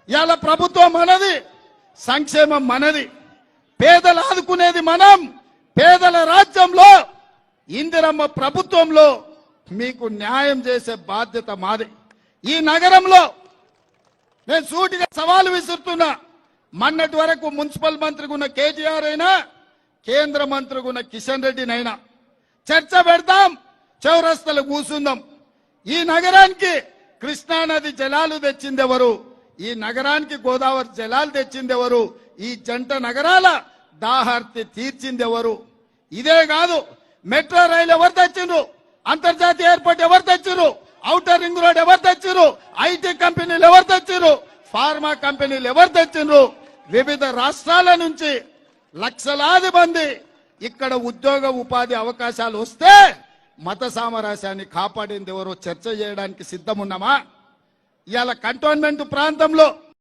ఇవాళ ప్రభుత్వం మనది, సంక్షేమం మనది, పేదలు ఆదుకునేది మనం. పేదల రాజ్యంలో ఇందిరమ్మ ప్రభుత్వంలో మీకు న్యాయం చేసే బాధ్యత మాది. ఈ నగరంలో నేను సూటిగా సవాలు విసురుతున్నా. మొన్నటి వరకు మున్సిపల్ మంత్రిగా ఉన్న కేటీఆర్ అయినా, కేంద్ర మంత్రిగా ఉన్న కిషన్ రెడ్డినైనా చర్చ పెడతాం, చౌరస్తలు కూసుందాం. ఈ నగరానికి కృష్ణానది జలాలు తెచ్చింది ఎవరు? ఈ నగరానికి గోదావరి జలాలు తెచ్చింది ఎవరు? ఈ జంట నగరాల దాహార్తి తీర్చింది ఎవరు? ఇదే కాదు, మెట్రో రైలు ఎవరు తెచ్చిండ్రు? అంతర్జాతీయ ఎయిర్పోర్ట్ ఎవరు తెచ్చారు? ఔటర్ రింగ్ రోడ్ ఎవరు తెచ్చారు? ఐటీ కంపెనీలు ఎవరు తెచ్చారు? ఫార్మా కంపెనీలు ఎవరు తెచ్చిండ్రు? వివిధ రాష్ట్రాల నుంచి లక్షలాది మంది ఇక్కడ ఉద్యోగ ఉపాధి అవకాశాలు వస్తే మత సామరస్యాన్ని కాపాడింది ఎవరో చర్చ చేయడానికి సిద్ధమున్నామా? ఇవాళ కంటోన్మెంట్ ప్రాంతంలో